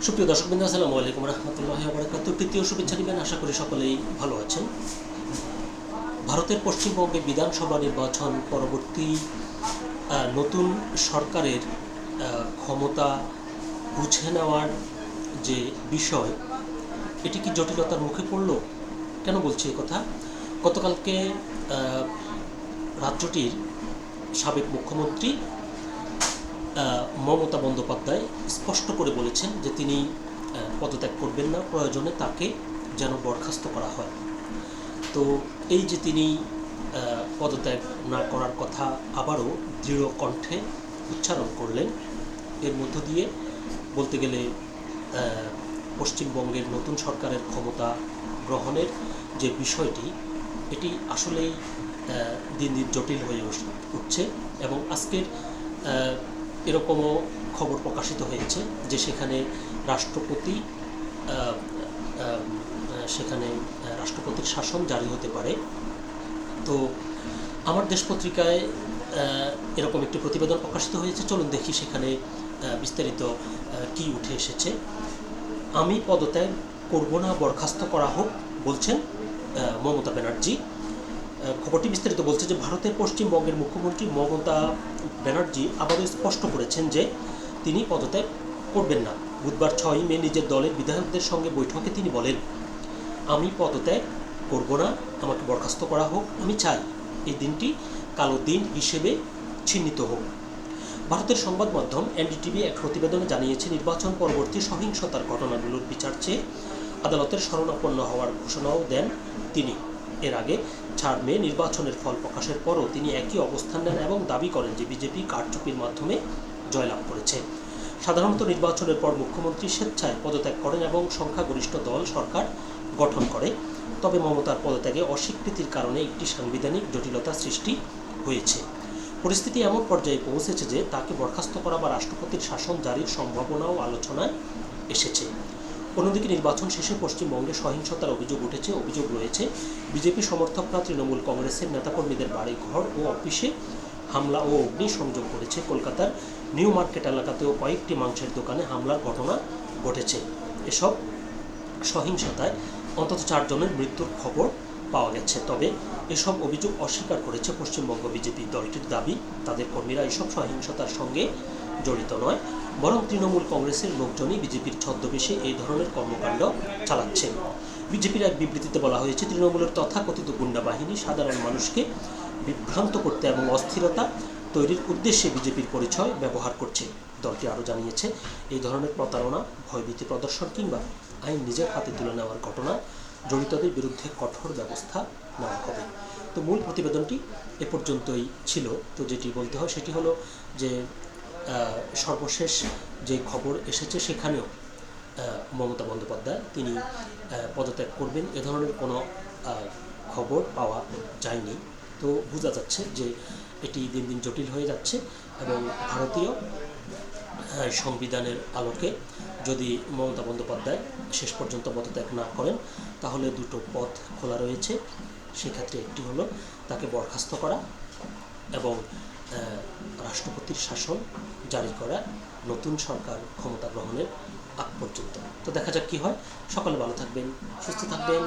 সুপ্রিয় দর্শকবৃন্দ, আসসালামু আলাইকুম রহমতুল্লাহি ওয়া বারাকাতুহু। তৃতীয় শুভেচ্ছা দিবেন, আশা করি সকলেই ভালো আছেন। ভারতের পশ্চিমবঙ্গে বিধানসভা নির্বাচন পরবর্তী নতুন সরকারের ক্ষমতা বুঝে নেওয়ার যে বিষয়, এটি কি জটিলতার মুখে পড়ল? কেন বলছি কথা? গতকালকে রাজ্যটির সাবেক মুখ্যমন্ত্রী মমতা বন্দ্যোপাধ্যায় স্পষ্ট করে বলেছেন যে তিনি পদত্যাগ করবেন না, প্রয়োজনে তাকে যেন বরখাস্ত করা হয়। তো এই যে তিনি পদত্যাগ না করার কথা আবারও দৃঢ় কণ্ঠে উচ্চারণ করলেন, এর মধ্য দিয়ে বলতে গেলে পশ্চিমবঙ্গের নতুন সরকারের ক্ষমতা গ্রহণের যে বিষয়টি, এটি আসলেই দিন দিন জটিল হয়ে উঠছে। এবং আজকের এরকমও খবর প্রকাশিত হয়েছে যে সেখানে রাষ্ট্রপতির শাসন জারি হতে পারে। তো আমার দেশ পত্রিকায় এরকম একটি প্রতিবেদন প্রকাশিত হয়েছে, চলুন দেখি সেখানে বিস্তারিত কি উঠে এসেছে। আমি পদত্যাগ করব না, বরখাস্ত করা হোক, বলছেন মমতা ব্যানার্জি। খবরটি বিস্তারিত বলছে যে ভারতের পশ্চিমবঙ্গের মুখ্যমন্ত্রী মমতা ব্যানার্জি আবারও স্পষ্ট করেছেন যে তিনি পদত্যাগ করবেন না। বুধবার 6 মে নিজের দলের বিধায়কদের সঙ্গে বৈঠকে তিনি বলেন, আমি পদত্যাগ করব না, আমাকে বরখাস্ত করা হোক, আমি চাই এই দিনটি কালো দিন হিসেবে চিহ্নিত হোক। ভারতের সংবাদ মাধ্যম এনডিটিভি এক প্রতিবেদনে জানিয়েছে, নির্বাচন পরবর্তী সহিংসতার ঘটনাগুলোর বিচার চেয়ে আদালতের শরণাপন্ন হওয়ার ঘোষণাও দেন তিনি। এর আগে 4 মে নির্বাচনের ফল প্রকাশের পরও তিনি একই অবস্থান নেন এবং দাবি করেন যে বিজেপি কারচুপির মাধ্যমে জয়লাভ করেছে। সাধারণত নির্বাচনের পর মুখ্যমন্ত্রী স্বেচ্ছায় পদত্যাগ করেন এবং সংখ্যাগরিষ্ঠ দল সরকার গঠন করে। তবে মমতার পদত্যাগে অস্বীকৃতির কারণে একটি সাংবিধানিক জটিলতা সৃষ্টি হয়েছে। পরিস্থিতি এমন পর্যায়ে পৌঁছেছে যে তাকে বরখাস্ত করা বা রাষ্ট্রপতির শাসন জারির সম্ভাবনাও আলোচনায় এসেছে। অন্যদিকে নির্বাচন শেষে পশ্চিমবঙ্গে সহিংসতার অভিযোগ রয়েছে। বিজেপি সমর্থকরা তৃণমূল কংগ্রেসের নেতাকর্মীদের বাড়িঘর ও অফিসে হামলা ও অগ্নিসংযোগ করেছে। কলকাতার নিউ মার্কেট এলাকাতেও কয়েকটি মাংসের দোকানে হামলার ঘটনা ঘটেছে। এসব সহিংসতায় অন্তত 4 জনের মৃত্যুর খবর পাওয়া গেছে। তবে এসব অভিযোগ অস্বীকার করেছে পশ্চিমবঙ্গ বিজেপি। দলটির দাবি, তাদের কর্মীরা এসব সহিংসতার সঙ্গে জড়িত নয়, বরং তৃণমূল কংগ্রেসের লোকজনই বিজেপির ছদ্মবেশে এই ধরনের কর্মকাণ্ড চালাচ্ছে। বিজেপির এক বিবৃতিতে বলা হয়েছে, তৃণমূলের তথাকথিত গুন্ডা বাহিনী সাধারণ মানুষকে বিভ্রান্ত করতে এবং অস্থিরতা তৈরির উদ্দেশ্যে বিজেপির পরিচয় ব্যবহার করছে। দলটি আরও জানিয়েছে, এই ধরনের প্রতারণা, ভয়ভীতি প্রদর্শন কিংবা আইন নিজের হাতে তুলে নেওয়ার ঘটনা জড়িতদের বিরুদ্ধে কঠোর ব্যবস্থা নেওয়া হবে। তো মূল প্রতিবেদনটি এ পর্যন্তই ছিল। তো যেটি বলতে হয় সেটি হলো যে সর্বশেষ যে খবর এসেছে সেখানেও মমতা বন্দ্যোপাধ্যায় তিনি পদত্যাগ করবেন এ ধরনের কোনো খবর পাওয়া যায়নি। তো বোঝা যাচ্ছে যে এটি দিন দিন জটিল হয়ে যাচ্ছে এবং ভারতীয় সংবিধানের আলোকে যদি মমতা বন্দ্যোপাধ্যায় শেষ পর্যন্ত পদত্যাগ না করেন, তাহলে দুটো পথ খোলা রয়েছে। সেক্ষেত্রে একটি হলো তাকে বরখাস্ত করা এবং রাষ্ট্রপতির শাসন জারি করা নতুন সরকার ক্ষমতা গ্রহণের আগ পর্যন্ত। তো দেখা যাক কী হয়। সকলে ভালো থাকবেন, সুস্থ থাকবেন।